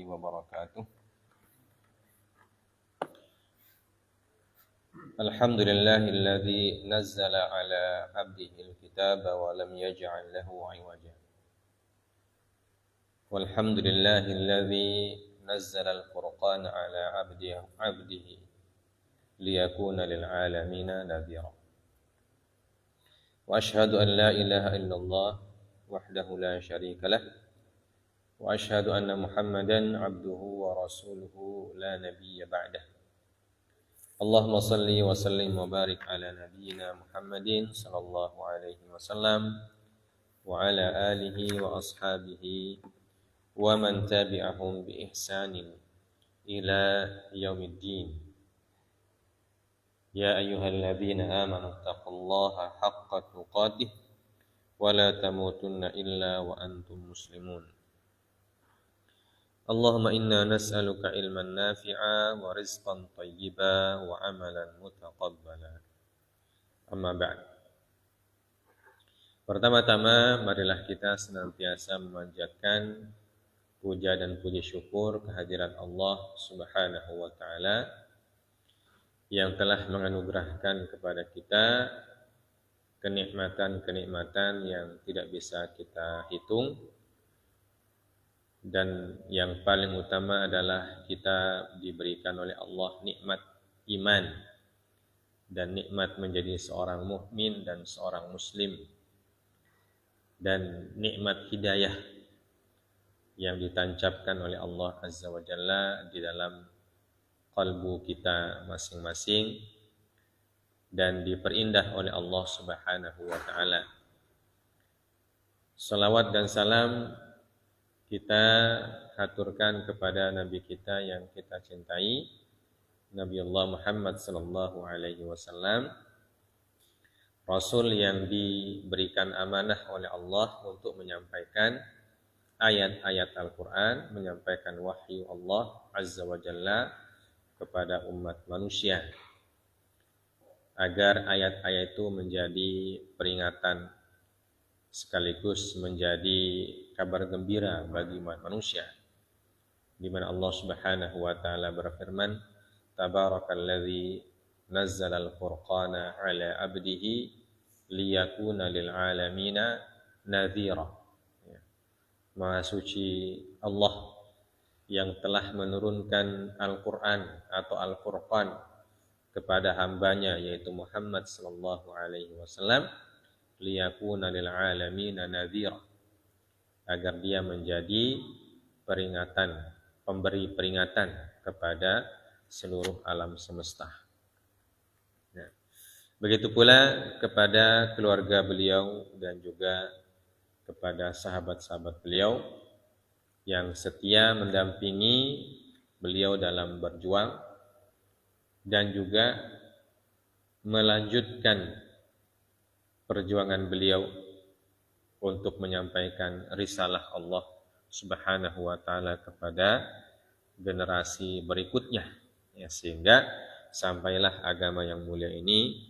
وبركاته. الحمد لله الذي نزل على عبده الكتاب ولم يجعل له عوجا. والحمد لله الذي نزل الفرقان على عبده ليكون للعالمين نذيرا. وأشهد أن لا إله إلا الله وحده لا شريك له وأشهد أن محمدا عبده ورسوله لا نبي بعده. اللهم صل وسلم وبارك على نبينا محمد صلى الله عليه وسلم وعلى آله وأصحابه ومن تبعهم بإحسان إلى يوم الدين. يا أيها الذين آمنوا اتقوا الله حق تقاته ولا تموتن إلا وأنتم مسلمون. اللهم إنا نسألك علما نافعا ورزقا طيبا وعملا متقبلا. Amma ba'd. Pertama-tama marilah kita senantiasa memanjatkan puja dan puji syukur kehadirat Allah Subhanahu wa taala yang telah menganugerahkan kepada kita kenikmatan-kenikmatan yang tidak bisa kita hitung. Dan yang paling utama adalah kita diberikan oleh Allah nikmat iman dan nikmat menjadi seorang mukmin dan seorang muslim, dan nikmat hidayah yang ditancapkan oleh Allah Azza wa Jalla di dalam kalbu kita masing-masing dan diperindah oleh Allah Subhanahu wa taala. Salawat dan salam kita haturkan kepada Nabi kita yang kita cintai, Nabi Allah Muhammad sallallahu alaihi wasallam, Rasul yang diberikan amanah oleh Allah untuk menyampaikan ayat-ayat Al-Quran, menyampaikan wahyu Allah Azza wa Jalla kepada umat manusia, agar ayat-ayat itu menjadi peringatan sekaligus menjadi kabar gembira bagi umat manusia, di mana Allah Subhanahu wa taala berfirman, Tabarakalladzi nazzala al-furqana 'ala 'abdihi liyakuna lil 'alamina nadhira. Maha suci Allah yang telah menurunkan Al-Qur'an atau Al-Furqan kepada hambanya yaitu Muhammad sallallahu alaihi wasallam, liyakuna lil 'alamina nadhira, agar dia menjadi peringatan, pemberi peringatan kepada seluruh alam semesta. Nah, begitu pula kepada keluarga beliau dan juga kepada sahabat-sahabat beliau yang setia mendampingi beliau dalam berjuang dan juga melanjutkan perjuangan beliau untuk menyampaikan risalah Allah Subhanahu wa taala kepada generasi berikutnya, ya, sehingga sampailah agama yang mulia ini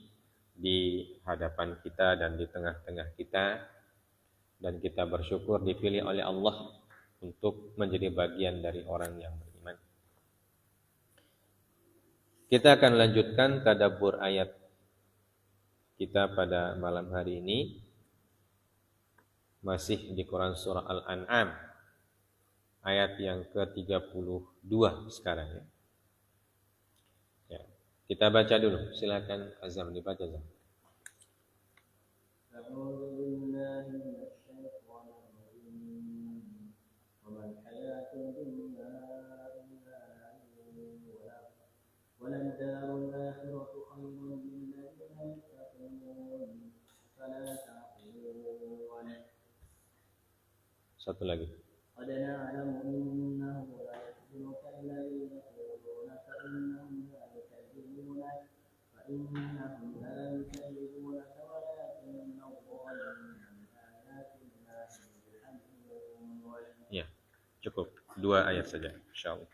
di hadapan kita dan di tengah-tengah kita, dan kita bersyukur dipilih oleh Allah untuk menjadi bagian dari orang yang beriman. Kita akan lanjutkan tadabbur ayat kita pada malam hari ini, masih di Quran surah Al-An'am ayat yang ke-32 sekarang, ya. Ya, kita baca dulu. Silakan Azam dibaca, Azam. Satu lagi. Ya, cukup 2 ayat saja, insyaallah.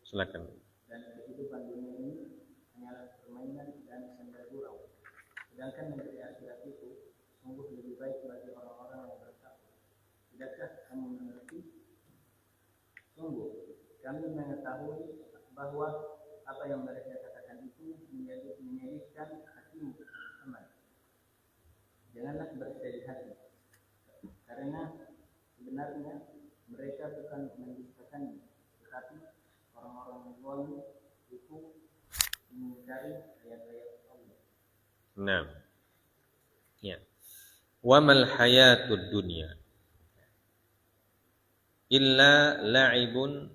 Silakan. Dan kehidupan dunia ini hanyalah permainan dan senda gurau. Sedangkan negeri akhirat itu sungguh lebih baik bagi orang-orang yang bertakwa. Tidakkah kamu mengerti? kami mengetahui bahwa apa yang mereka katakan itu menyedihkan hatimu Muhammad. Janganlah bersedih hati, karena sebenarnya mereka bukan mendustakannya, tetapi orang-orang zalim itu mengingkari ayat-ayat Allah. Nah, ya. Wa mal hayatud dunya illa la'ibun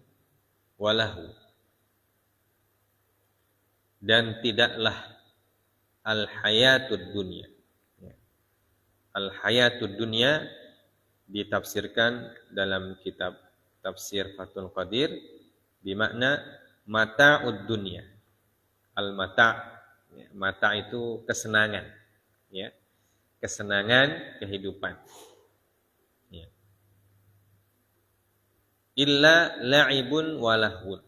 wa lahu. Dan tidaklah al-hayatud dunya. Al-hayatud dunya ditafsirkan dalam kitab tafsir Fathul Qadir bermakna mata'ud dunya. Al-mata', mata itu kesenangan, ya. Kesenangan kehidupan. Ya. Illa la'ibun wa lahwun.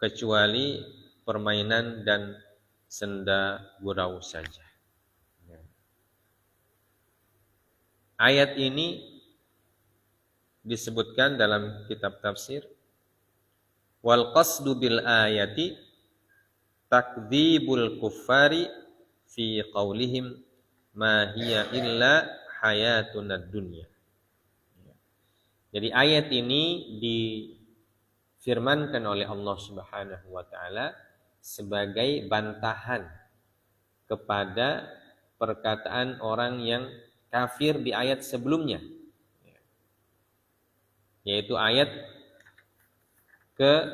Kecuali permainan dan senda gurau saja. Ya. Ayat ini disebutkan dalam kitab tafsir, wal qasdu bil ayati takdzibul kuffari fi qaulihim ma hiya illa hayatuna dunya. Jadi ayat ini difirmankan oleh Allah Subhanahu wa taala sebagai bantahan kepada perkataan orang yang kafir di ayat sebelumnya, yaitu ayat ke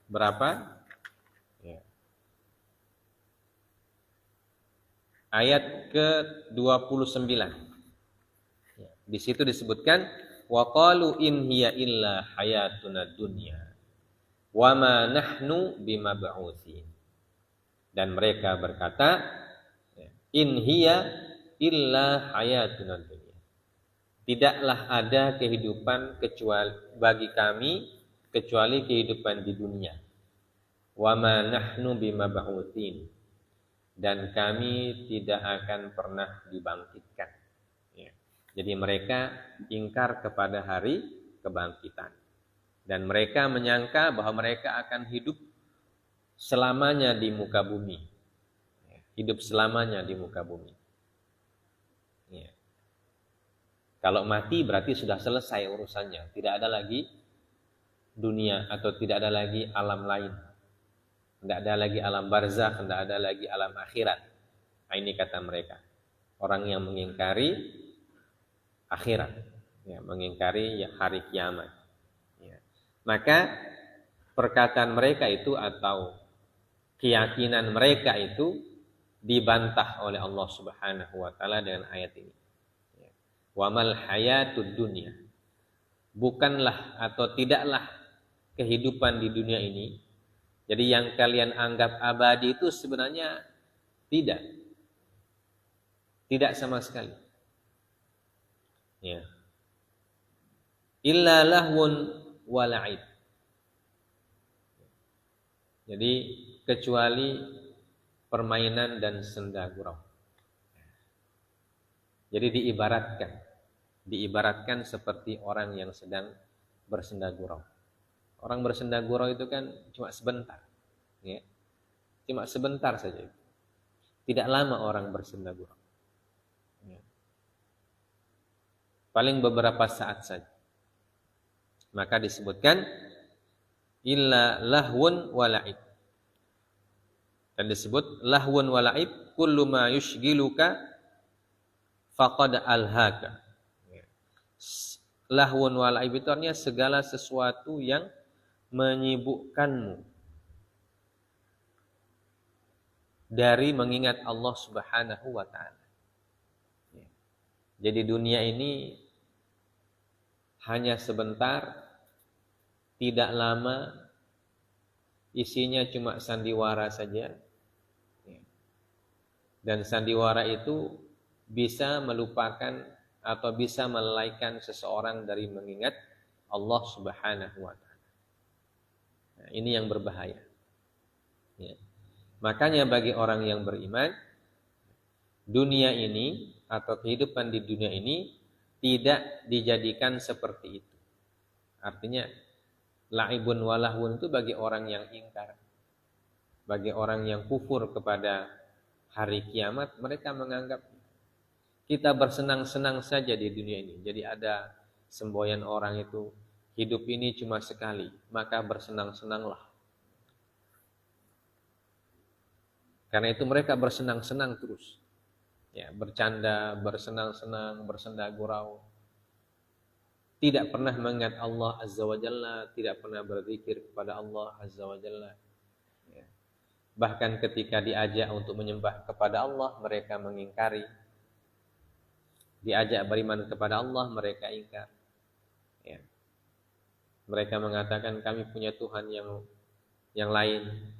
berapa? Ayat ke-29. Di situ disebutkan wa qalu in hiya illa hayatuna dunya wa ma nahnu bimab'utsin. Dan mereka berkata, in hiya illa hayatuna dunya. Tidaklah ada kehidupan kecuali bagi kami kecuali kehidupan di dunia. Wa ma nahnu bimab'utsin. Dan kami tidak akan pernah dibangkitkan. Ya. Jadi mereka ingkar kepada hari kebangkitan. Dan mereka menyangka bahwa mereka akan hidup selamanya di muka bumi. Ya. Hidup selamanya di muka bumi. Ya. Kalau mati berarti sudah selesai urusannya. Tidak ada lagi dunia atau tidak ada lagi alam lain. Tidak ada lagi alam barzakh, tidak ada lagi alam akhirat. Nah, ini kata mereka. Orang yang mengingkari akhirat, ya, mengingkari hari kiamat. Ya. Maka perkataan mereka itu atau keyakinan mereka itu dibantah oleh Allah Subhanahu wa taala dengan ayat ini. Ya. Wa mal hayatud dunya. Bukanlah atau tidaklah kehidupan di dunia ini. Jadi yang kalian anggap abadi itu sebenarnya tidak. Tidak sama sekali. Ya. Illa lahwun wa la'ib. Jadi kecuali permainan dan senda gurau. Jadi diibaratkan seperti orang yang sedang bersenda gurau. Orang bersenda gurau itu kan cuma sebentar, ya. Cuma sebentar saja. Tidak lama orang bersenda gurau. Ya. Paling beberapa saat saja. Maka disebutkan illa lahwun wa la'ib. Dan disebut lahwun wa la'ib kullu ma yushghiluka faqad alhaka. Ya. Lahwun wa la'ib itu artinya segala sesuatu yang menyibukkanmu dari mengingat Allah Subhanahu wa ta'ala. Jadi dunia ini hanya sebentar, tidak lama, isinya cuma sandiwara saja. Dan sandiwara itu bisa melupakan atau bisa melalaikan seseorang dari mengingat Allah Subhanahu wa ta'ala. Nah, ini yang berbahaya. Ya. Makanya bagi orang yang beriman, dunia ini atau kehidupan di dunia ini tidak dijadikan seperti itu. Artinya La'ibun walahwun itu bagi orang yang ingkar, bagi orang yang kufur kepada hari kiamat, mereka menganggap kita bersenang-senang saja di dunia ini. Jadi ada semboyan orang itu, hidup ini cuma sekali, maka bersenang-senanglah. Karena itu mereka bersenang-senang terus. Ya, bercanda, bersenang-senang, bersenda gurau. Tidak pernah mengingat Allah Azza wa Jalla, tidak pernah berzikir kepada Allah Azza wa Jalla. Ya. Bahkan ketika diajak untuk menyembah kepada Allah, mereka mengingkari. Diajak beriman kepada Allah, mereka ingkar. Ya. Mereka mengatakan kami punya Tuhan yang lain.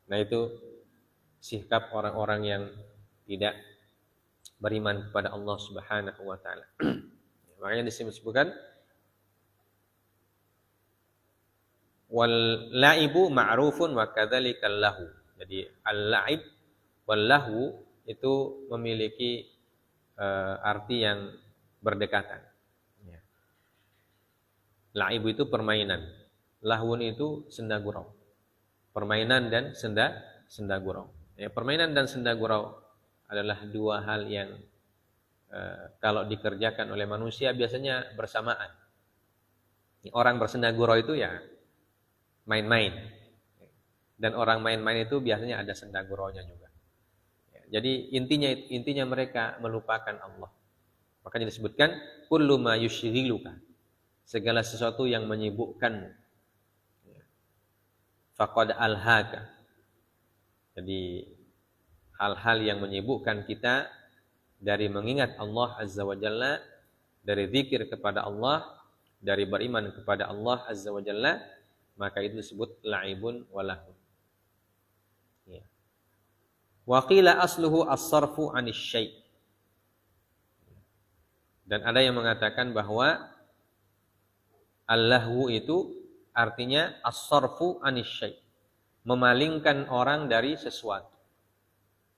Nah itu sikap orang-orang yang tidak beriman kepada Allah Subhanahu wa taala. Makanya disebutkan wal laibu ma'rufun wa kadzalika lahu. Jadi al-laib wal lahu itu memiliki arti yang berdekatan. Ya. Laibu itu permainan, lahun itu senda gurau. Permainan dan senda gurau. Ya, permainan dan senda gurau adalah dua hal yang kalau dikerjakan oleh manusia biasanya bersamaan. Orang bersenda gurau itu ya main-main. Dan orang main-main itu biasanya ada senda guraunya juga. Ya, jadi intinya mereka melupakan Allah. Makanya disebutkan kullu ma yushghiluka. Segala sesuatu yang menyibukkan. Faqad alhaka. Jadi hal-hal yang menyibukkan kita dari mengingat Allah Azza wa Jalla, dari zikir kepada Allah, dari beriman kepada Allah Azza wa Jalla, maka itu disebut la'ibun walahun. Ya. Wa qila asluhu as-sarfu 'anis syai'. Dan ada yang mengatakan bahwa al-lahwu itu artinya as-sarfu 'anis syai', memalingkan orang dari sesuatu.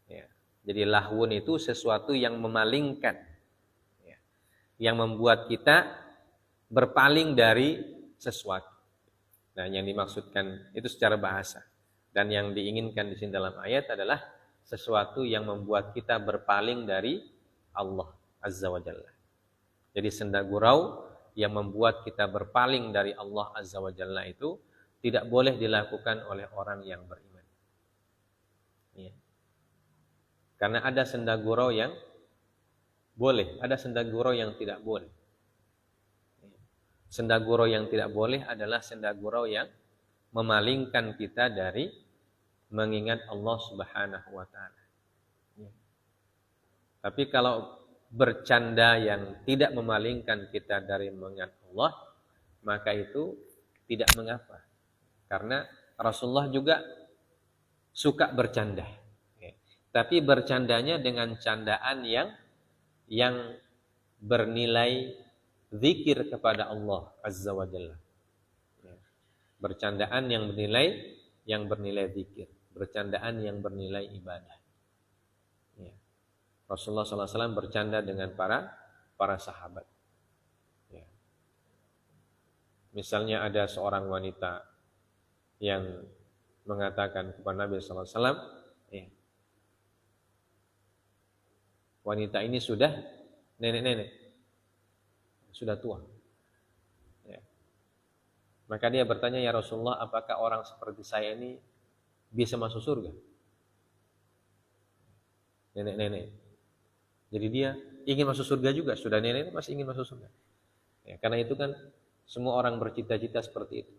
Ya. Jadi lahwun itu sesuatu yang memalingkan, ya, yang membuat kita berpaling dari sesuatu. Nah, yang dimaksudkan itu secara bahasa. Dan yang diinginkan di sini dalam ayat adalah sesuatu yang membuat kita berpaling dari Allah Azza wa Jalla. Jadi senda gurau yang membuat kita berpaling dari Allah Azza wa Jalla itu tidak boleh dilakukan oleh orang yang beriman. Ya. Karena ada senda gurau yang boleh, ada senda gurau yang tidak boleh. Senda gurau yang tidak boleh adalah senda gurau yang memalingkan kita dari mengingat Allah Subhanahu wa taala. Tapi kalau bercanda yang tidak memalingkan kita dari mengingat Allah, maka itu tidak mengapa. Karena Rasulullah juga suka bercanda. Tapi bercandanya dengan candaan yang bernilai zikir kepada Allah Azza wa Jalla. Bercandaan yang bernilai zikir, bercandaan yang bernilai ibadah. Rasulullah SAW bercanda dengan para sahabat. Misalnya ada seorang wanita yang mengatakan kepada Nabi SAW, wanita ini sudah nenek-nenek, sudah tua. Ya. Maka dia bertanya, ya Rasulullah, apakah orang seperti saya ini bisa masuk surga? Nenek-nenek. Jadi dia ingin masuk surga juga, sudah nenek masih ingin masuk surga. Ya, karena itu kan semua orang bercita-cita seperti itu.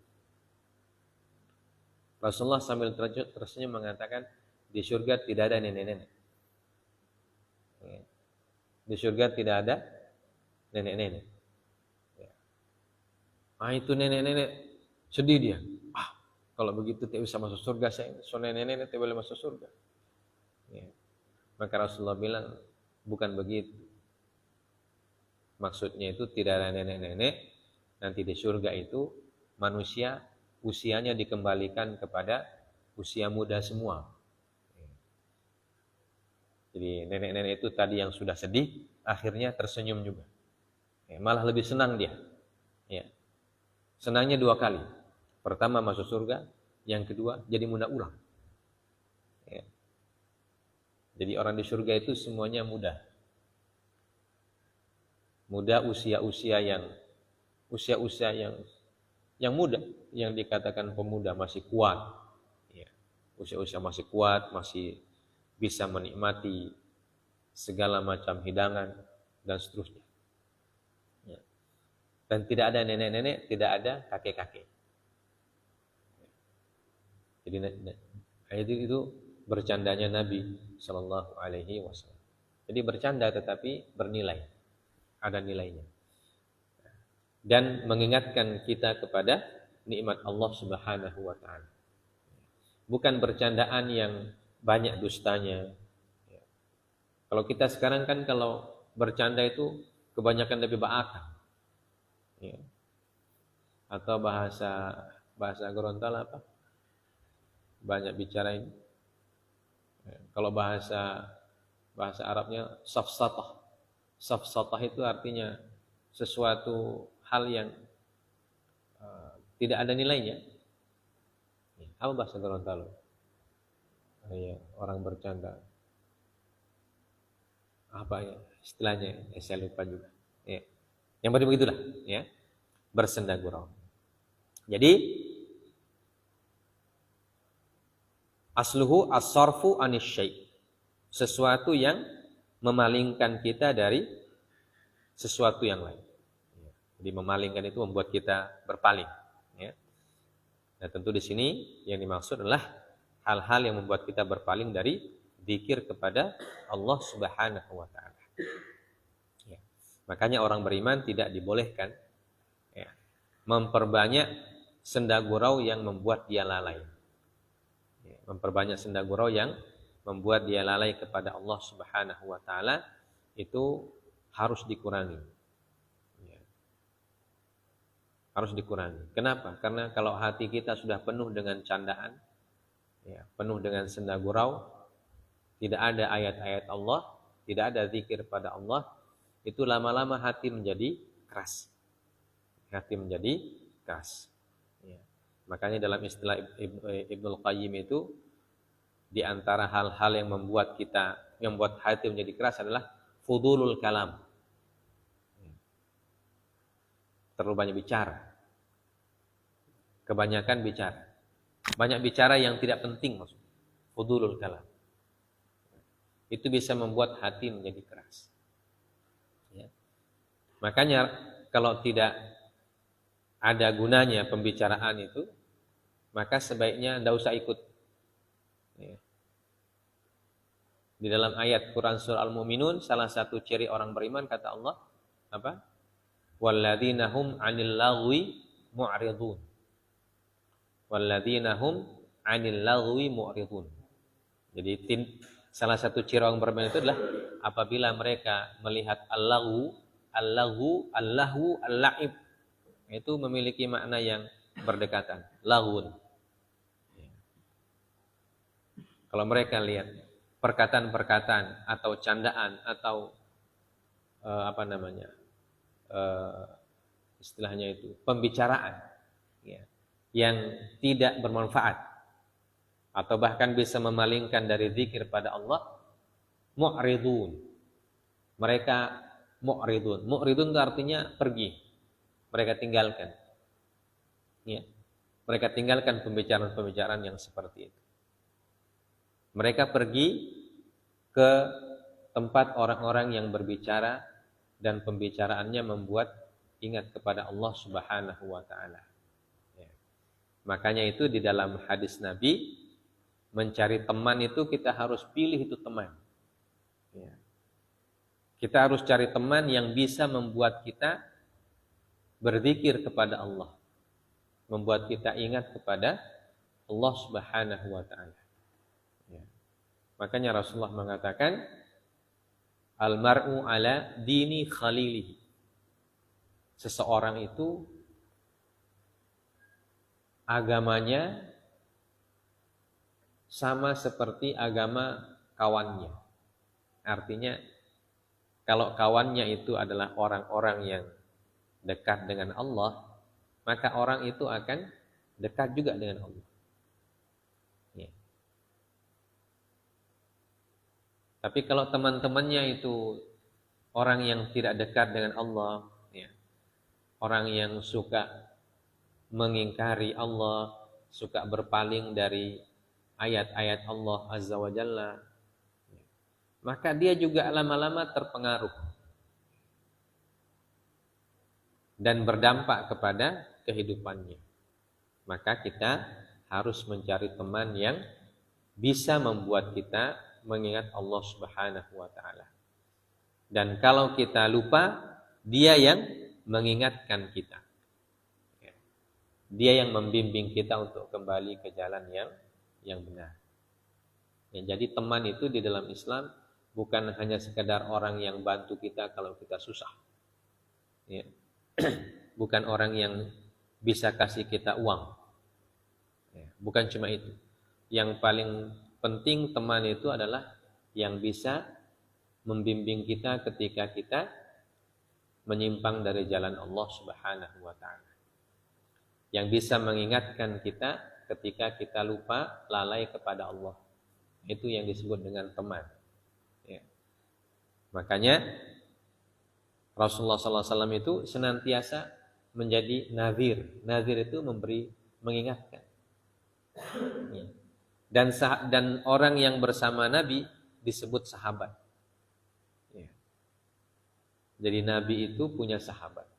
Rasulullah sambil tersenyum mengatakan, di surga tidak ada nenek-nenek. Di surga tidak ada nenek-nenek. Itu nenek-nenek sedih dia. Kalau begitu tidak bisa masuk surga, saya so nenek-nenek tidak boleh masuk surga. Maka Rasulullah bilang, bukan begitu. Maksudnya itu tidak ada nenek-nenek. Nanti di surga itu manusia usianya dikembalikan kepada usia muda semua. Jadi nenek-nenek itu tadi yang sudah sedih, akhirnya tersenyum juga. Malah lebih senang dia. Ya. Senangnya 2 kali. Pertama masuk surga, yang kedua jadi muda ulang. Ya. Jadi orang di surga itu semuanya muda. Muda usia-usia yang muda, yang dikatakan pemuda masih kuat. Ya. Usia-usia masih kuat, masih bisa menikmati segala macam hidangan dan seterusnya. Ya. Dan tidak ada nenek-nenek, tidak ada kakek-kakek. Jadi ayat itu bercandanya Nabi Shallallahu Alaihi Wasallam. Jadi bercanda tetapi bernilai, ada nilainya. Dan mengingatkan kita kepada nikmat Allah Subhanahu Wa Taala. Bukan bercandaan yang banyak dustanya. Kalau kita sekarang kan kalau bercanda itu kebanyakan lebih berakal. Ya. Atau bahasa Gorontalo apa? Banyak bicara ini. Kalau bahasa Arabnya safsatah. Safsatah itu artinya sesuatu hal yang tidak ada nilainya. Apa bahasa Gorontalo? Ya, orang bercanda. Apa ya istilahnya? Saya lupa juga. Ya. Yang begitulah, ya. Bersenda gurau. Jadi asluhu as-sarfu anis syai'. Sesuatu yang memalingkan kita dari sesuatu yang lain. Jadi memalingkan itu membuat kita berpaling. Ya. Nah tentu di sini yang dimaksud adalah hal-hal yang membuat kita berpaling dari dzikir kepada Allah Subhanahu Wa Taala. Ya. Makanya orang beriman tidak dibolehkan ya, memperbanyak senda gurau yang membuat dia lalai. Ya. Memperbanyak senda gurau yang membuat dia lalai kepada Allah Subhanahu Wa Taala itu harus dikurangi. Harus dikurangi. Kenapa? Karena kalau hati kita sudah penuh dengan candaan, ya, penuh dengan senda gurau, tidak ada ayat-ayat Allah, tidak ada zikir pada Allah, itu lama-lama hati menjadi keras. Hati menjadi keras. Ya. Makanya dalam istilah Ibnul Qayyim itu, di antara hal-hal yang membuat hati menjadi keras adalah fudulul kalam. Terlalu banyak bicara. Kebanyakan bicara. Banyak bicara yang tidak penting maksudnya. Fudulul kalam. Itu bisa membuat hati menjadi keras. Ya. Makanya kalau tidak ada gunanya pembicaraan itu, maka sebaiknya tidak usah ikut. Ya. Di dalam ayat Quran surah Al-Mu'minun, salah satu ciri orang beriman kata Allah, apa? Walladzina hum 'anil lagwi mu'ridun. Walladzina hum 'anil lagwi mu'ridun. Jadi salah satu ciri orang beriman itu adalah apabila mereka melihat al-laghu, al-la'ib, itu memiliki makna yang berdekatan, laghun. Kalau mereka lihat perkataan-perkataan atau candaan atau istilahnya itu pembicaraan ya, yang tidak bermanfaat atau bahkan bisa memalingkan dari zikir pada Allah, mu'ridun. Mereka mu'ridun. Mu'ridun itu artinya pergi. Mereka tinggalkan. Ya. Mereka tinggalkan pembicaraan-pembicaraan yang seperti itu. Mereka pergi ke tempat orang-orang yang berbicara dan pembicaraannya membuat ingat kepada Allah Subhanahu wa Ta'ala. Ya. Makanya itu di dalam hadis Nabi, mencari teman itu kita harus pilih itu teman. Ya. Kita harus cari teman yang bisa membuat kita berzikir kepada Allah, membuat kita ingat kepada Allah Subhanahu wa Ta'ala. Ya. Makanya Rasulullah mengatakan, Al-mar'u ala dini khalilihi. Seseorang itu agamanya sama seperti agama kawannya. Artinya kalau kawannya itu adalah orang-orang yang dekat dengan Allah, maka orang itu akan dekat juga dengan Allah. Ya. Tapi kalau teman-temannya itu orang yang tidak dekat dengan Allah, ya, orang yang suka mengingkari Allah, suka berpaling dari ayat-ayat Allah Azza wa Jalla, maka dia juga lama-lama terpengaruh dan berdampak kepada kehidupannya. Maka kita harus mencari teman yang bisa membuat kita mengingat Allah Subhanahu wa taala. Dan kalau kita lupa, dia yang mengingatkan kita. Dia yang membimbing kita untuk kembali ke jalan yang benar. Ya, jadi teman itu di dalam Islam bukan hanya sekedar orang yang bantu kita kalau kita susah. Ya. Bukan orang yang bisa kasih kita uang. Ya, bukan cuma itu. Yang paling penting teman itu adalah yang bisa membimbing kita ketika kita menyimpang dari jalan Allah Subhanahu wa taala. Yang bisa mengingatkan kita ketika kita lupa, lalai kepada Allah. Itu yang disebut dengan teman. Ya. Makanya Rasulullah SAW itu senantiasa menjadi nadhir. Nadhir itu memberi, mengingatkan. Ya. Dan orang yang bersama Nabi disebut sahabat. Ya. Jadi Nabi itu punya sahabat.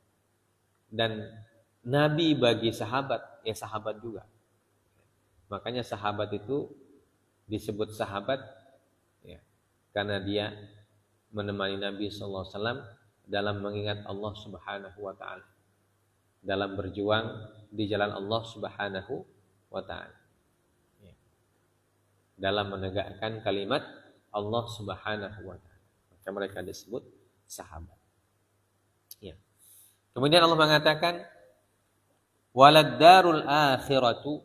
Dan Nabi bagi sahabat, ya sahabat juga. Makanya sahabat itu disebut sahabat, ya, karena dia menemani Nabi SAW dalam mengingat Allah Subhanahu wa taala, dalam berjuang di jalan Allah Subhanahu wa taala, ya, dalam menegakkan kalimat Allah Subhanahu wa taala. Maka mereka disebut sahabat. Ya. Kemudian Allah mengatakan, walad darul akhiratu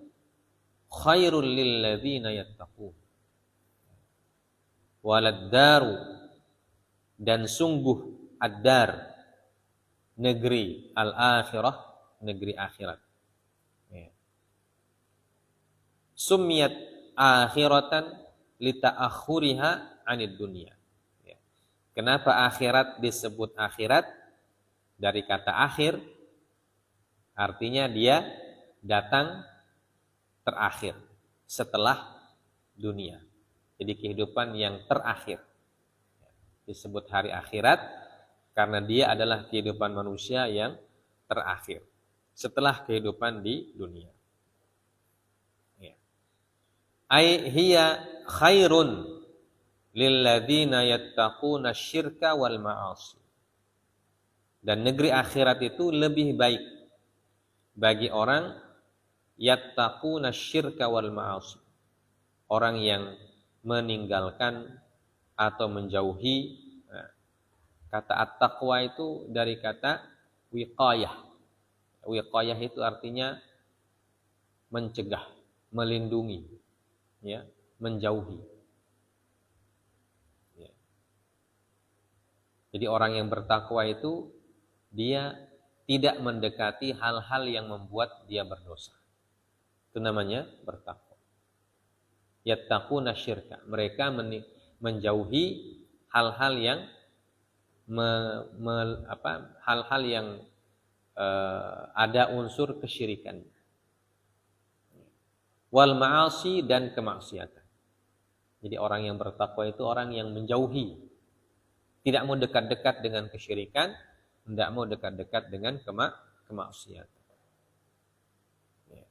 khairul lil ladzina yattaqun. Walad daru, dan sungguh ad-dar, negeri al-akhirah, negeri akhirat. Ya. Summiyat akhiratan lita'akhuriha 'anid dunya. Ya. Kenapa akhirat disebut akhirat? Dari kata akhir, artinya dia datang terakhir setelah dunia. Jadi kehidupan yang terakhir. Disebut hari akhirat karena dia adalah kehidupan manusia yang terakhir setelah kehidupan di dunia. Ya. Ai hiya khairun lilladzina yattaquna syirka wal ma'asi. Dan negeri akhirat itu lebih baik bagi orang yattaquna syirka wal ma'asi, orang yang meninggalkan atau menjauhi. Kata at-taqwa itu dari kata wiqayah. Wiqayah itu artinya mencegah, melindungi, ya, menjauhi. Ya. Jadi orang yang bertakwa itu dia tidak mendekati hal-hal yang membuat dia berdosa. Itu namanya bertakwa. Yattaquna syirka. Mereka menjauhi hal-hal yang hal-hal yang ada unsur kesyirikan. Wal ma'asi, dan kemaksiatan. Jadi orang yang bertakwa itu orang yang menjauhi, tidak mau dekat-dekat dengan kesyirikan, tidak mau dekat-dekat dengan kemaksiatan. Ya.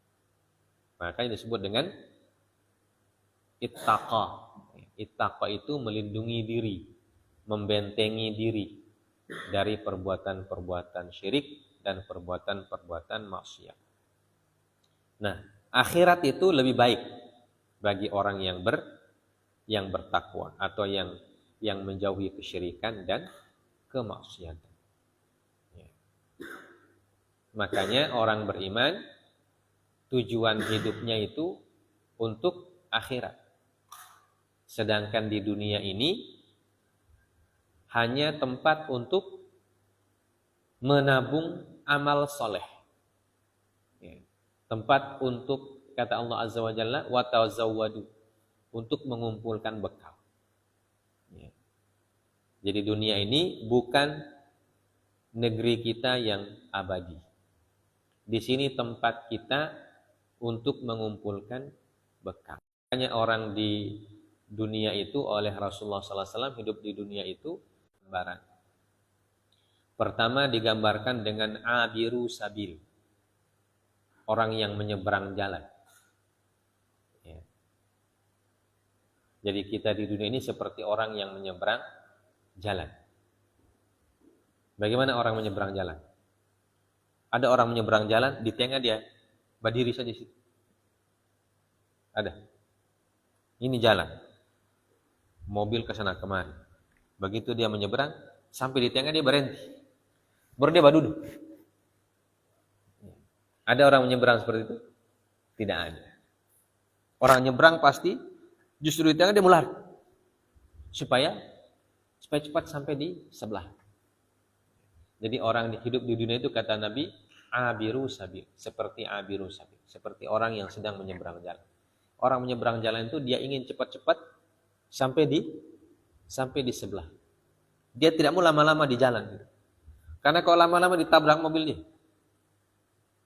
Makanya disebut dengan ittaqa. Ittaqa itu melindungi diri, membentengi diri dari perbuatan-perbuatan syirik dan perbuatan-perbuatan maksiat. Nah, akhirat itu lebih baik bagi orang yang bertakwa atau yang menjauhi kesyirikan dan kemaksiatan. Makanya orang beriman tujuan hidupnya itu untuk akhirat. Sedangkan di dunia ini hanya tempat untuk menabung amal soleh. Ya. Tempat untuk, kata Allah Azza wa Jalla, wa tazawwadu, untuk mengumpulkan bekal. Ya. Jadi dunia ini bukan negeri kita yang abadi. Di sini tempat kita untuk mengumpulkan bekal. Hanya orang di dunia itu oleh Rasulullah SAW hidup di dunia itu gambaran. Pertama digambarkan dengan abiru sabil, orang yang menyeberang jalan. Ya. Jadi kita di dunia ini seperti orang yang menyeberang jalan. Bagaimana orang menyeberang jalan? Ada orang menyeberang jalan, di tengah dia berdiri saja di situ. Ada. Ini jalan. Mobil ke sana kemari. Begitu dia menyeberang, sampai di tengah dia berhenti. Baru dia duduk. Ada orang menyeberang seperti itu? Tidak ada. Orang nyeberang pasti justru di tengah dia mulai supaya cepat sampai di sebelah. Jadi orang hidup di dunia itu, kata Nabi, abiru sabil, seperti abiru sabil, seperti orang yang sedang menyeberang jalan. Orang menyeberang jalan itu dia ingin cepat-cepat sampai di sebelah. Dia tidak mau lama-lama di jalan. Karena kalau lama-lama ditabrak mobil dia.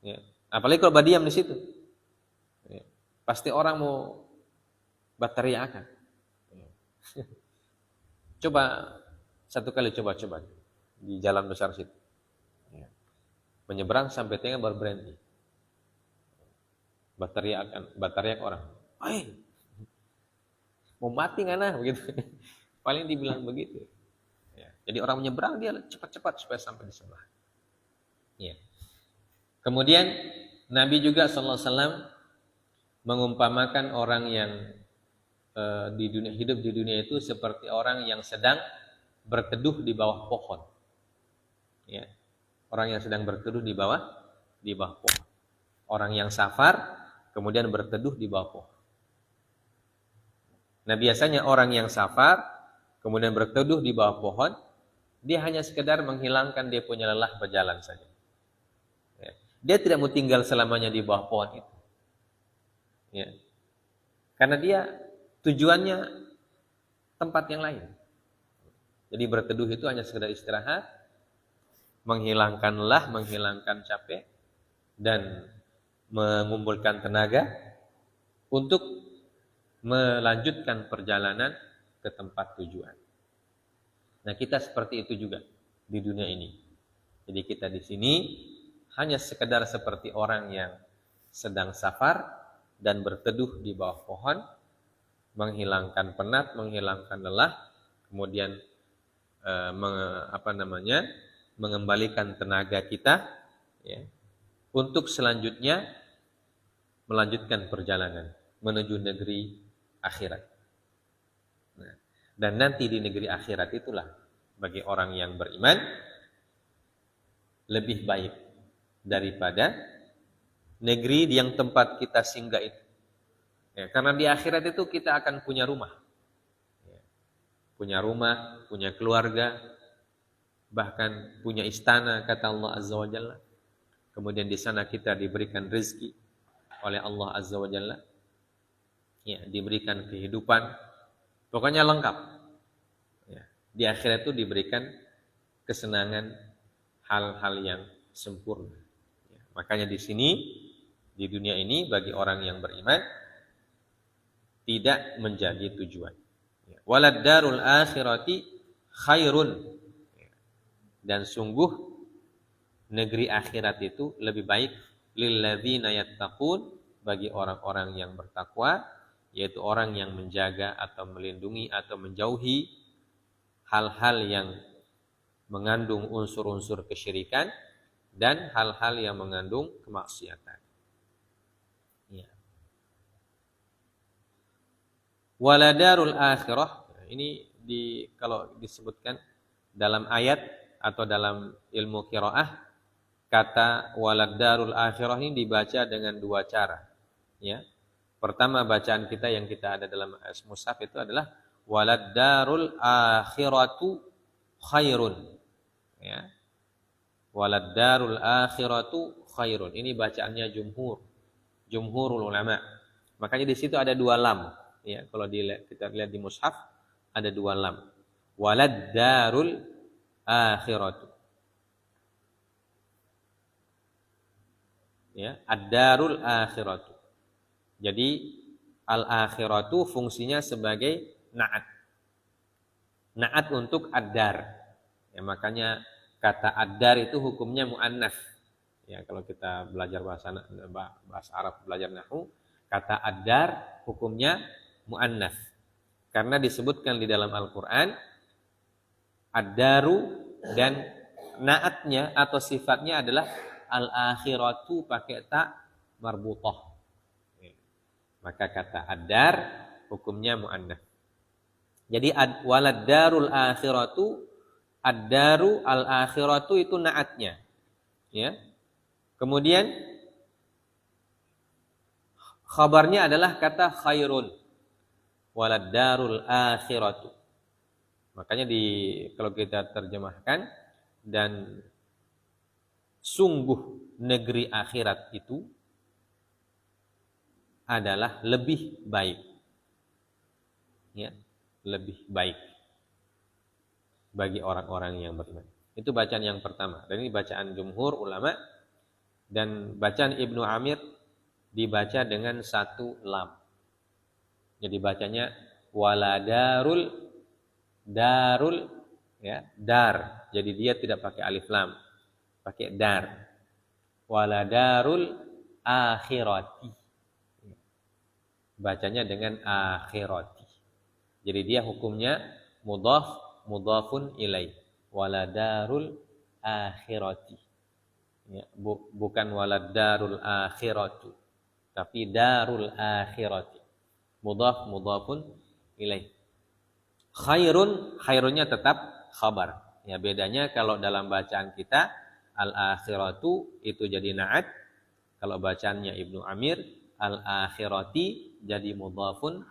Ya. Apalagi kalau berdiam di situ. Ya. Pasti orang mau berteriakan. Ya. Coba satu kali coba di jalan besar situ. Ya. Menyeberang sampai tengah baru berhenti. Berteriak orang. "Hai, mau mati ngana?" begitu. Paling dibilang begitu. Ya. Jadi orang menyeberang dia cepat-cepat supaya sampai di sebelah. Ya. Kemudian Nabi juga SAW mengumpamakan orang yang hidup di dunia itu seperti orang yang sedang berteduh di bawah pohon. Ya. Orang yang sedang berteduh di bawah pohon. Orang yang safar kemudian berteduh di bawah pohon. Nah, biasanya orang yang safar kemudian berteduh di bawah pohon, dia hanya sekedar menghilangkan dia punya lelah berjalan saja. Ya. Dia tidak mau tinggal selamanya di bawah pohon itu. Ya. Karena dia tujuannya tempat yang lain. Jadi berteduh itu hanya sekedar istirahat, menghilangkan lelah, menghilangkan capek, dan mengumpulkan tenaga untuk melanjutkan perjalanan ke tempat tujuan. Nah, kita seperti itu juga di dunia ini. Jadi kita di sini hanya sekedar seperti orang yang sedang safar dan berteduh di bawah pohon, menghilangkan penat, menghilangkan lelah, kemudian mengembalikan tenaga kita, ya, untuk selanjutnya melanjutkan perjalanan menuju negeri akhirat. Nah, dan nanti di negeri akhirat itulah bagi orang yang beriman lebih baik daripada negeri yang tempat kita singgah itu. Ya, karena di akhirat itu kita akan punya rumah. Ya, punya rumah, punya keluarga, bahkan punya istana, kata Allah Azza wa Jalla. Kemudian di sana kita diberikan rezeki oleh Allah Azza wa Jalla. Ya, diberikan kehidupan, pokoknya lengkap. Ya, di akhirat itu diberikan kesenangan, hal-hal yang sempurna. Ya, makanya di sini, di dunia ini bagi orang yang beriman tidak menjadi tujuan. Ya. Walad darul akhirati khairun. Ya. Dan sungguh negeri akhirat itu lebih baik lilladzina yattaqun, bagi orang-orang yang bertakwa, yaitu orang yang menjaga atau melindungi atau menjauhi hal-hal yang mengandung unsur-unsur kesyirikan dan hal-hal yang mengandung kemaksiatan. Ya. Waladarul akhirah, ini kalau disebutkan dalam ayat atau dalam ilmu qiraah, kata waladarul akhirah ini dibaca dengan dua cara. Ya. Pertama, bacaan kita yang kita ada dalam mushaf itu adalah waladdarul akhiratu khairun. Ya. walad darul akhiratu khairun. Ini bacaannya jumhurul ulama. Makanya di situ ada 2 lam. Ya, kalau kita lihat di mushaf ada 2 lam. Walad darul akhiratu. Ya, ad-darul akhiratu. Jadi al-akhiratu fungsinya sebagai na'at. Na'at untuk ad-dar. Ya, makanya kata ad-dar itu hukumnya muannats. Ya, kalau kita belajar bahasa Arab, belajar nahwu, kata ad-dar hukumnya muannats. Karena disebutkan di dalam Al-Qur'an ad-daru dan na'atnya atau sifatnya adalah al-akhiratu pakai ta marbutah. Maka kata ad-dar hukumnya muannats. Jadi walad darul akhiratu, ad-daru al-akhiratu itu na'atnya. Ya. Kemudian khabarnya adalah kata khairun. Walad darul akhiratu. Makanya kalau kita terjemahkan, dan sungguh negeri akhirat itu adalah lebih baik. Ya, lebih baik bagi orang-orang yang beriman. Itu bacaan yang pertama. Dan ini bacaan jumhur ulama. Dan bacaan Ibnu Amir dibaca dengan 1 lam. Jadi bacanya waladarul darul, ya, dar. Jadi dia tidak pakai alif lam, pakai dar. Waladarul akhirati. Bacanya dengan akhirati. Jadi dia hukumnya mudhafun ilaih. Waladarul akhirati. Ya, bukan waladarul akhiratu, tapi darul akhirati. Mudhafun ilaih. Khairunnya tetap khabar. Ya, bedanya kalau dalam bacaan kita al-akhiratu itu jadi na'at. Kalau bacaannya Ibnu Amir al-akhirati jadi mudhafun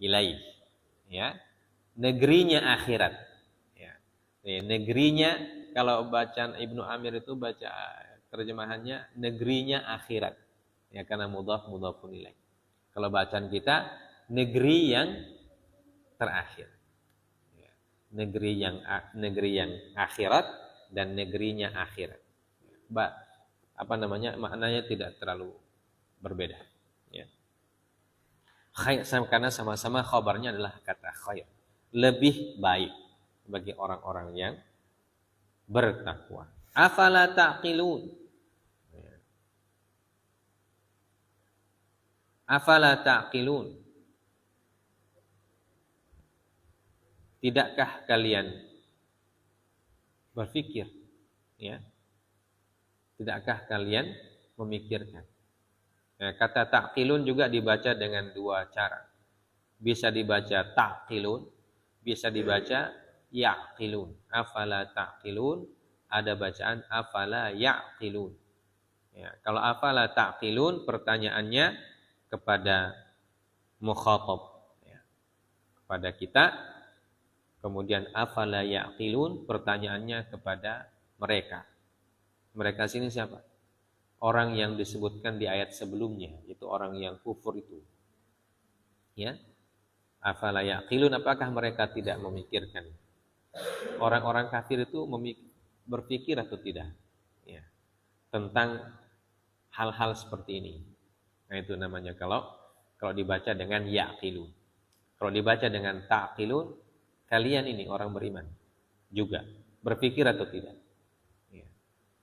ilaih. Ya. Negerinya akhirat. Ya. Negerinya, kalau bacaan Ibnu Amir itu baca terjemahannya negerinya akhirat. Ya, karena mudhafun ilaih. Kalau bacaan kita negeri yang terakhir. Ya. Negeri yang akhirat dan negerinya akhirat. Maknanya tidak terlalu berbeda. Ya. Khair, karena sama-sama khabarnya adalah kata khair. Lebih baik bagi orang-orang yang bertakwa. Afala ta'qilun. Afala ta'qilun. Tidakkah kalian berpikir? Ya. Tidakkah kalian memikirkan? Nah, kata ta'qilun juga dibaca dengan 2 cara. Bisa dibaca ta'qilun, bisa dibaca ya'qilun. Afala ta'qilun, ada bacaan afala ya'qilun. Ya, kalau afala ta'qilun pertanyaannya kepada mukhatab, ya, kepada kita. Kemudian afala ya'qilun pertanyaannya kepada mereka. Mereka sini siapa? Orang yang disebutkan di ayat sebelumnya, itu orang yang kufur itu. Ya. Afala ya'qilun, apakah mereka tidak memikirkan? Orang-orang kafir itu berpikir atau tidak? Ya. Tentang hal-hal seperti ini. Nah, itu namanya kalau dibaca dengan ya'qilun. Kalau dibaca dengan ta'qilun, kalian ini orang beriman juga berpikir atau tidak? Ya.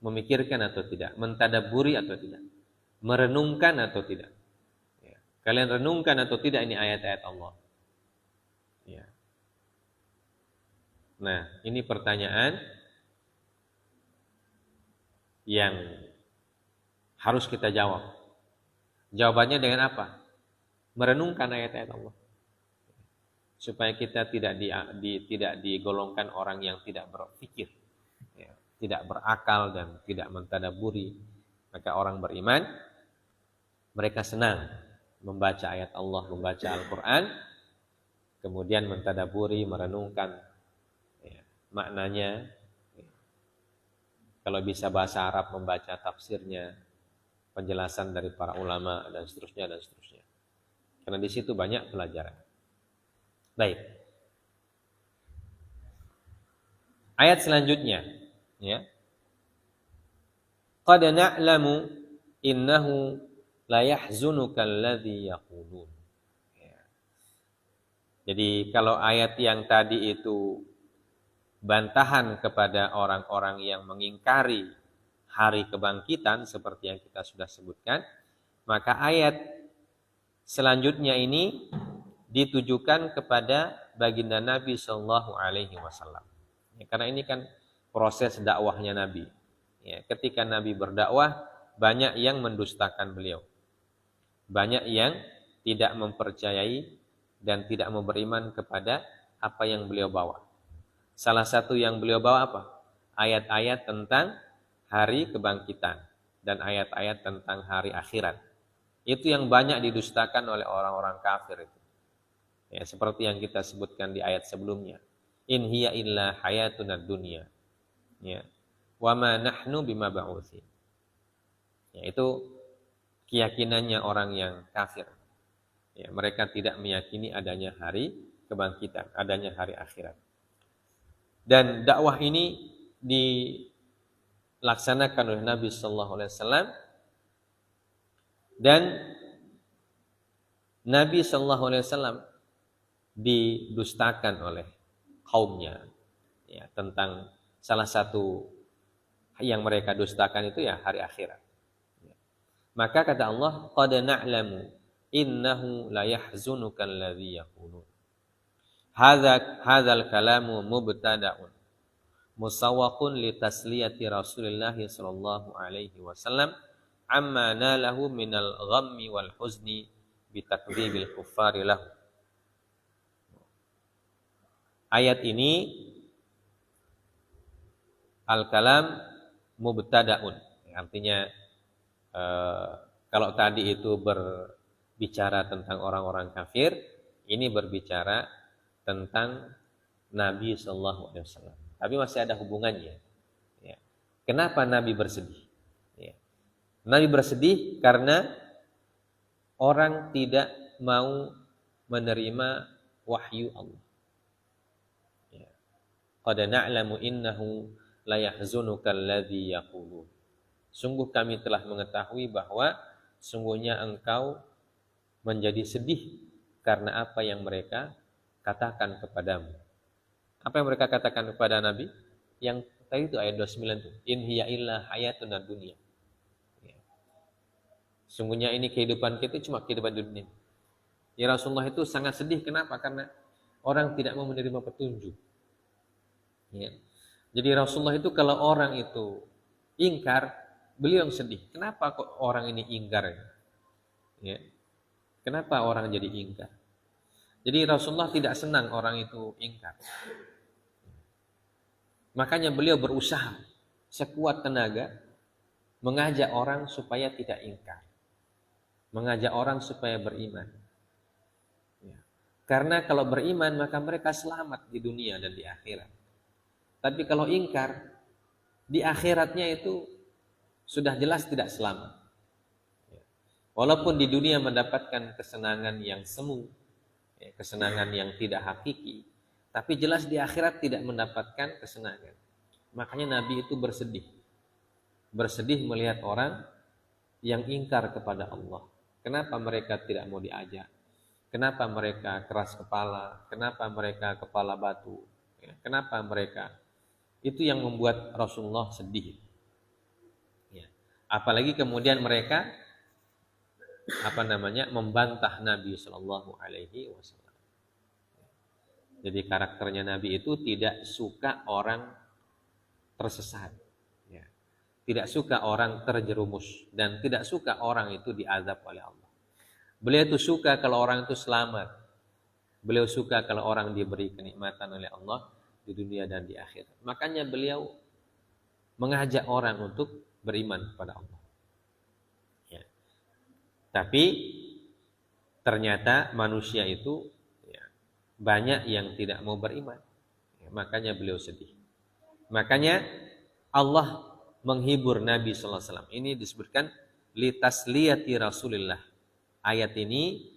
Memikirkan atau tidak? Mentadaburi atau tidak? Merenungkan atau tidak? Ya. Kalian renungkan atau tidak ini ayat-ayat Allah? Ya. Nah, ini pertanyaan yang harus kita jawab. Jawabannya dengan apa? Merenungkan ayat-ayat Allah. Supaya kita tidak digolongkan orang yang tidak berpikir, ya, tidak berakal dan tidak mentadaburi. Maka orang beriman, mereka senang membaca ayat Allah, membaca Al-Quran, kemudian mentadaburi, merenungkan, ya, maknanya, ya. Kalau bisa bahasa Arab, membaca tafsirnya, penjelasan dari para ulama, dan seterusnya, dan seterusnya. Karena di situ banyak pelajaran. Baik. Ayat selanjutnya, ya. Qad na'lamu innahu la yahzunuka alladhi yaqulun. Ya. Jadi kalau ayat yang tadi itu bantahan kepada orang-orang yang mengingkari hari kebangkitan seperti yang kita sudah sebutkan, maka ayat selanjutnya ini ditujukan kepada baginda Nabi Shallallahu Alaihi Wasallam. Ya, karena ini kan proses dakwahnya Nabi. Ya, ketika Nabi berdakwah, banyak yang mendustakan beliau, banyak yang tidak mempercayai dan tidak mau beriman kepada apa yang beliau bawa. Salah satu yang beliau bawa apa? Ayat-ayat tentang hari kebangkitan dan ayat-ayat tentang hari akhirat. Itu yang banyak didustakan oleh orang-orang kafir itu. Ya, seperti yang kita sebutkan di ayat sebelumnya. In hiya illa hayatuna dunya. Ya. Wa ma nahnu bimab'utsin. Ya, itu keyakinannya orang yang kafir. Ya, mereka tidak meyakini adanya hari kebangkitan, adanya hari akhirat. Dan dakwah ini dilaksanakan oleh Nabi Sallallahu Alaihi Wasallam, dan Nabi Sallallahu Alaihi Wasallam didustakan oleh kaumnya, ya, tentang salah satu yang mereka dustakan itu ya hari akhirat. Ya. Maka kata Allah, qad na'lamu innahu la yahzunuka alladhi yaqulun. Hadzal kalamu mubtada'un musawwaqun li tasliyati Rasulillah sallallahu alaihi wasallam amma nalahu minal ghammi wal huzni bi takdzibil kuffari lahu. Ayat ini al-kalam mubtada'un, artinya kalau tadi itu berbicara tentang orang-orang kafir, ini berbicara tentang Nabi Sallallahu Alaihi Wasallam. Tapi masih ada hubungannya. Ya. Kenapa Nabi bersedih? Ya. Nabi bersedih karena orang tidak mau menerima wahyu Allah. Ya. Qad na'lamu innahu la yahzunuka alladhi yaqulun. Sungguh kami telah mengetahui bahwa sungguhnya engkau menjadi sedih karena apa yang mereka katakan kepadamu. Apa yang mereka katakan kepada Nabi? Yang tadi itu ayat 29 itu. In hiya illa hayatuna dunya. Ya. Sungguhnya ini kehidupan kita cuma kehidupan dunia. Ya, Rasulullah itu sangat sedih. Kenapa? Karena orang tidak mau menerima petunjuk. Ya. Jadi Rasulullah itu kalau orang itu ingkar, beliau yang sedih. Kenapa kok orang ini ingkar? Ya. Kenapa orang jadi ingkar? Jadi Rasulullah tidak senang orang itu ingkar. Makanya beliau berusaha sekuat tenaga mengajak orang supaya tidak ingkar. Mengajak orang supaya beriman. Ya. Karena kalau beriman maka mereka selamat di dunia dan di akhirat. Tapi kalau ingkar, di akhiratnya itu sudah jelas tidak selamat. Ya. Walaupun di dunia mendapatkan kesenangan yang semu, kesenangan yang tidak hakiki, tapi jelas di akhirat tidak mendapatkan kesenangan. Makanya Nabi itu bersedih melihat orang yang ingkar kepada Allah. Kenapa mereka tidak mau diajak? Kenapa mereka keras kepala? Kenapa mereka kepala batu? Kenapa mereka? Itu yang membuat Rasulullah sedih. Ya. Apalagi kemudian mereka membantah Nabi Shallallahu Alaihi Wasallam. Jadi karakternya Nabi itu tidak suka orang tersesat, ya. Tidak suka orang terjerumus, dan tidak suka orang itu diazab oleh Allah. Beliau itu suka kalau orang itu selamat. Beliau suka kalau orang diberi kenikmatan oleh Allah di dunia dan di akhirat. Makanya beliau mengajak orang untuk beriman kepada Allah. Tapi ternyata manusia itu banyak yang tidak mau beriman. Makanya beliau sedih. Makanya Allah menghibur Nabi sallallahu alaihi wasallam. Ini disebutkan litasliyati Rasulillah. Ayat ini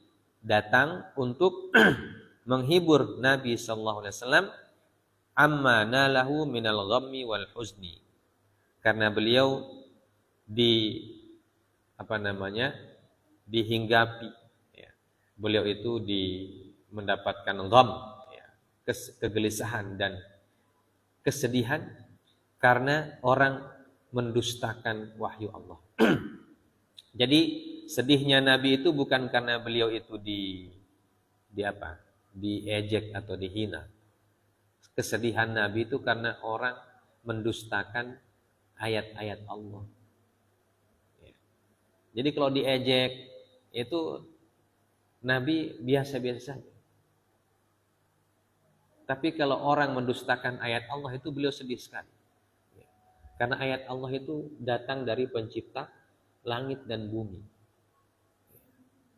datang untuk menghibur Nabi sallallahu alaihi wasallam amma nalahu minal ghammi wal huzni. Karena beliau dihinggapi, ya. Beliau itu mendapatkan gham, ya, kegelisahan dan kesedihan karena orang mendustakan wahyu Allah. Jadi sedihnya Nabi itu bukan karena beliau itu diejek atau dihina. Kesedihan Nabi itu karena orang mendustakan ayat-ayat Allah. Ya. Jadi kalau diejek itu Nabi biasa-biasa saja. Tapi kalau orang mendustakan ayat Allah itu beliau sedih sekali. Ya. Karena ayat Allah itu datang dari pencipta langit dan bumi.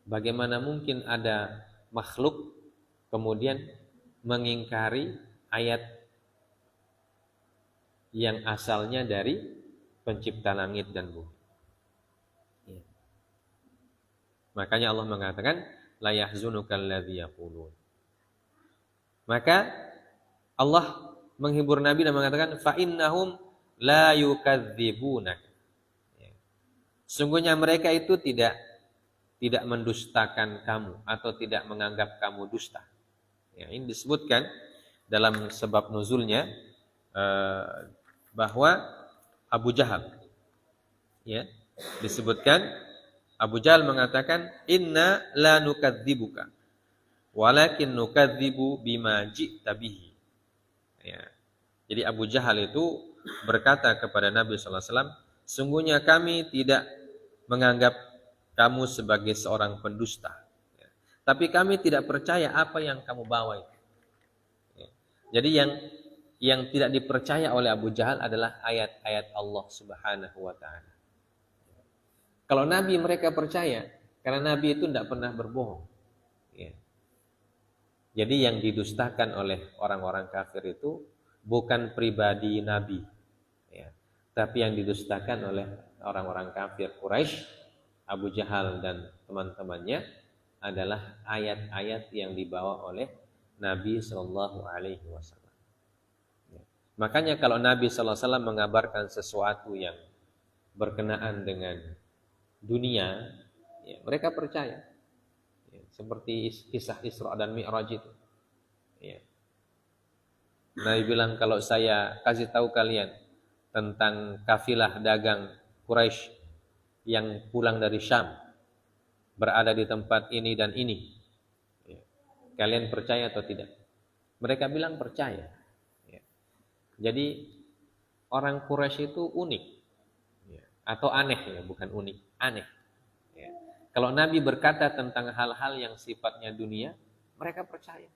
Bagaimana mungkin ada makhluk kemudian mengingkari ayat yang asalnya dari pencipta langit dan bumi. Ya. Makanya Allah mengatakan la yahzunukal ladzi yaqulun. Maka Allah menghibur Nabi dan mengatakan fa innahum la yukadzibunak. Ya. Sungguhnya mereka itu tidak mendustakan kamu atau tidak menganggap kamu dusta. Ya, ini disebutkan dalam sebab nuzulnya bahwa Abu Jahal, ya, disebutkan Abu Jahal mengatakan inna la nukadzibuka walakin nukadzibu bima ji'ta bihi. Ya. Jadi Abu Jahal itu berkata kepada Nabi sallallahu alaihi wasallam, sungguhnya kami tidak menganggap kamu sebagai seorang pendusta. Ya. Tapi kami tidak percaya apa yang kamu bawa itu. Ya. Jadi yang tidak dipercaya oleh Abu Jahal adalah ayat-ayat Allah Subhanahu wa taala. Kalau Nabi mereka percaya, karena Nabi itu tidak pernah berbohong. Ya. Jadi yang didustakan oleh orang-orang kafir itu bukan pribadi Nabi, ya. Tapi yang didustakan oleh orang-orang kafir Quraisy, Abu Jahal dan teman-temannya adalah ayat-ayat yang dibawa oleh Nabi Shallallahu Alaihi Wasallam. Makanya kalau Nabi Shallallahu Alaihi Wasallam mengabarkan sesuatu yang berkenaan dengan dunia, ya, mereka percaya. Ya, seperti kisah Isra dan Mi'raj itu. Ya. Nabi bilang kalau saya kasih tahu kalian tentang kafilah dagang Quraisy yang pulang dari Syam berada di tempat ini dan ini, ya, kalian percaya atau tidak? Mereka bilang percaya. Ya. Jadi orang Quraisy itu unik, ya, atau aneh, ya, bukan unik, aneh. Ya. Kalau Nabi berkata tentang hal-hal yang sifatnya dunia, mereka percaya.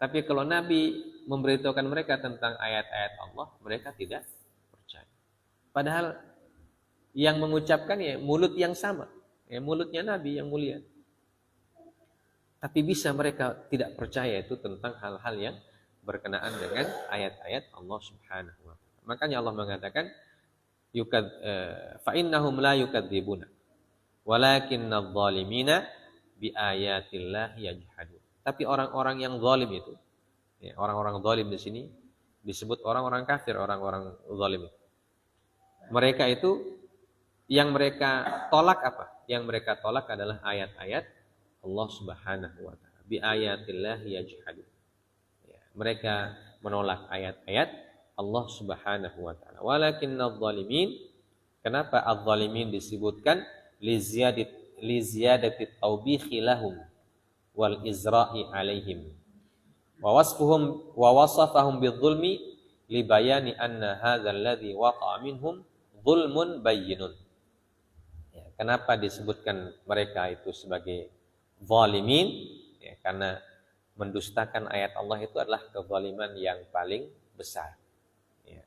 Tapi kalau Nabi memberitahukan mereka tentang ayat-ayat Allah, mereka tidak percaya. Padahal yang mengucapkan ya mulut yang sama, ya mulutnya Nabi yang mulia. Tapi bisa mereka tidak percaya itu tentang hal-hal yang berkenaan dengan ayat-ayat Allah Subhanahu wa taala. Makanya Allah mengatakan fa innahum la yukadzibuna walakinnadz zalimina biayatillahi yajhadun. Tapi orang-orang yang zalim itu, ya, orang-orang zalim di sini disebut orang-orang kafir, orang-orang zalim. Mereka itu yang mereka tolak apa? Yang mereka tolak adalah ayat-ayat Allah Subhanahu wa taala. Biayatillahi yajhadun. Ya, mereka menolak ayat-ayat Allah Subhanahu wa taala. Walakinnadz zalimin, kenapa adz-zalimin disebutkan li ziyadati taubihi lahum wal izra'i alaihim wa wasafahum bidzulmi li bayani anna hadzal ladzi waqa'a minhum zulmun bayyinun. Ya, kenapa disebutkan mereka itu sebagai zalimin? Ya, karena mendustakan ayat Allah itu adalah kezaliman yang paling besar. Ya.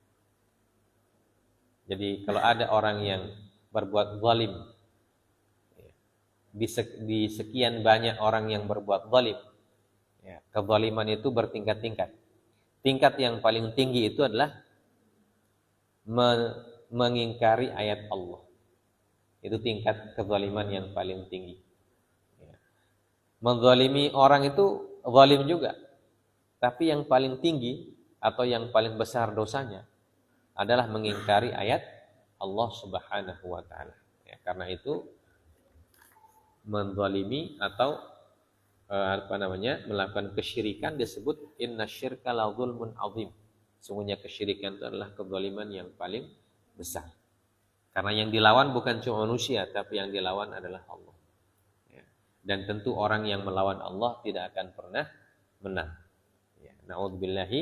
Jadi kalau ada orang yang berbuat zalim, di sekian banyak orang yang berbuat zalim, ya, kezaliman itu bertingkat-tingkat. Tingkat yang paling tinggi itu adalah mengingkari ayat Allah. Itu tingkat kezaliman yang paling tinggi. Ya. Menzalimi orang itu zalim juga. Tapi yang paling tinggi atau yang paling besar dosanya adalah mengingkari ayat Allah Subhanahu wa taala. Ya, karena itu menzalimi atau melakukan kesyirikan disebut innasyirka la dzulmun azim. Sungguhnya kesyirikan itu adalah kezaliman yang paling besar. Karena yang dilawan bukan cuma manusia, tapi yang dilawan adalah Allah. Ya. Dan tentu orang yang melawan Allah tidak akan pernah menang. Ya. Na'udzubillahi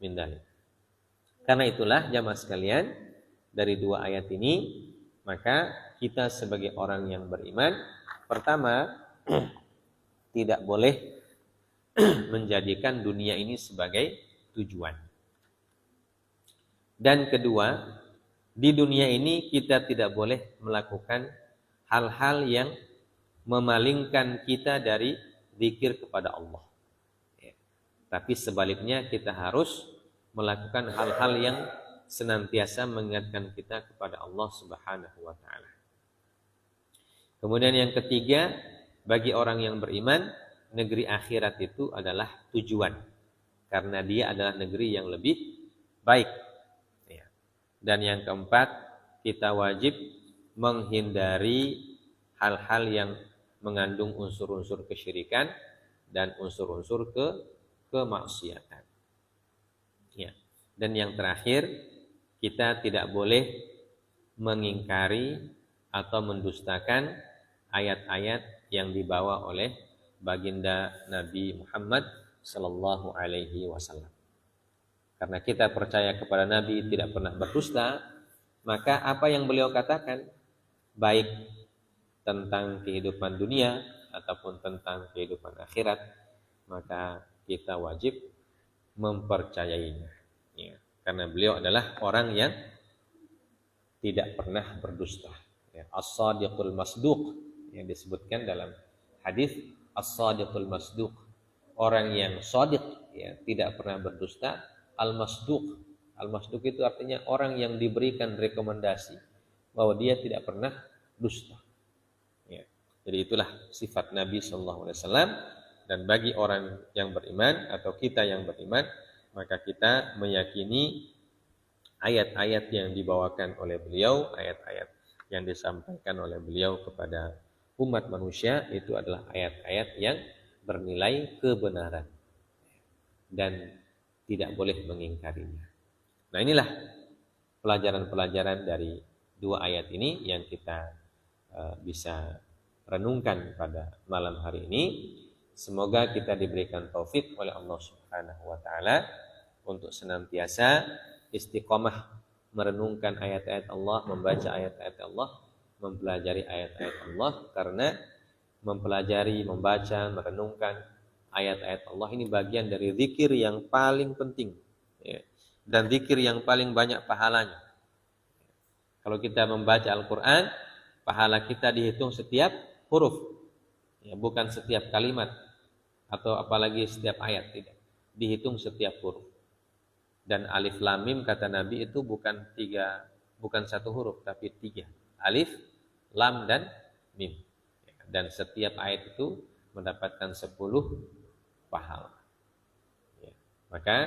min dzalik. Karena itulah jamaah sekalian, dari dua ayat ini, maka kita sebagai orang yang beriman, pertama, tidak boleh menjadikan dunia ini sebagai tujuan. Dan kedua, di dunia ini kita tidak boleh melakukan hal-hal yang memalingkan kita dari zikir kepada Allah. Ya. Tapi sebaliknya kita harus melakukan hal-hal yang senantiasa mengingatkan kita kepada Allah Subhanahu wa taala. Kemudian yang ketiga, bagi orang yang beriman, negeri akhirat itu adalah tujuan. Karena dia adalah negeri yang lebih baik. Ya. Dan yang keempat, kita wajib menghindari hal-hal yang mengandung unsur-unsur kesyirikan dan unsur-unsur kemaksiatan. Ya. Dan yang terakhir, kita tidak boleh mengingkari atau mendustakan ayat-ayat yang dibawa oleh baginda Nabi Muhammad sallallahu alaihi wasallam. Karena kita percaya kepada Nabi tidak pernah berdusta, maka apa yang beliau katakan, baik tentang kehidupan dunia ataupun tentang kehidupan akhirat, maka kita wajib mempercayainya. Ya, karena beliau adalah orang yang tidak pernah berdusta. Ya, as-sadiqul masduq yang disebutkan dalam hadis as-sadiqul masduq, orang yang shadiq, ya, tidak pernah berdusta. Al-masduq, al-masduq itu artinya orang yang diberikan rekomendasi bahwa dia tidak pernah dusta. Ya. Jadi itulah sifat Nabi SAW. Dan bagi orang yang beriman atau kita yang beriman, maka kita meyakini ayat-ayat yang dibawakan oleh beliau, ayat-ayat yang disampaikan oleh beliau kepada umat manusia, itu adalah ayat-ayat yang bernilai kebenaran dan tidak boleh mengingkarinya. Nah, inilah pelajaran-pelajaran dari dua ayat ini yang kita bisa renungkan pada malam hari ini. Semoga kita diberikan taufik oleh Allah Subhanahu wa taala untuk senantiasa istiqomah merenungkan ayat-ayat Allah, membaca ayat-ayat Allah, mempelajari ayat-ayat Allah, karena mempelajari, membaca, merenungkan ayat-ayat Allah ini bagian dari zikir yang paling penting, ya, dan zikir yang paling banyak pahalanya. Kalau kita membaca Al-Quran, pahala kita dihitung setiap huruf, ya, bukan setiap kalimat atau apalagi setiap ayat, tidak, dihitung setiap huruf. Dan alif lam mim kata Nabi itu bukan satu huruf, tapi 3, alif, lam, dan mim. Dan setiap ayat itu mendapatkan 10 pahala. Ya. Maka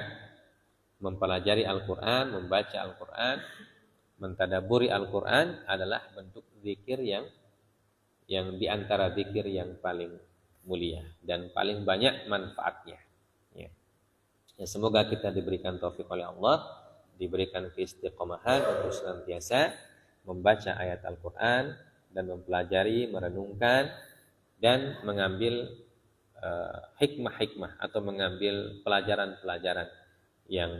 mempelajari Al-Quran, membaca Al-Quran, mentadaburi Al-Quran adalah bentuk zikir yang diantara zikir yang paling mulia dan paling banyak manfaatnya. Ya. Ya, semoga kita diberikan taufik oleh Allah, diberikan keistiqomahan untuk senantiasa membaca ayat Al-Quran dan mempelajari, merenungkan, dan mengambil hikmah-hikmah atau mengambil pelajaran-pelajaran yang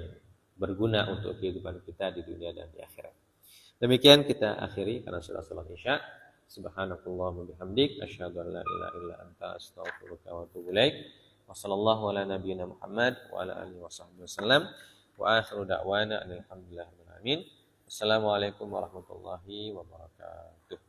berguna untuk kehidupan kita di dunia dan di akhirat. Demikian kita akhiri karena sudah salat Isya. Subhanakallahumma bihamdik asyhadu an la ilaha illa anta astaghfiruka wa atubu ilaik. Wa sallallahu ala nabiyyina Muhammad wa ala alihi washabbihi wasallam. Wa akhiru da'wana alhamdulillahirabbil alamin. Assalamualaikum warahmatullahi wabarakatuh.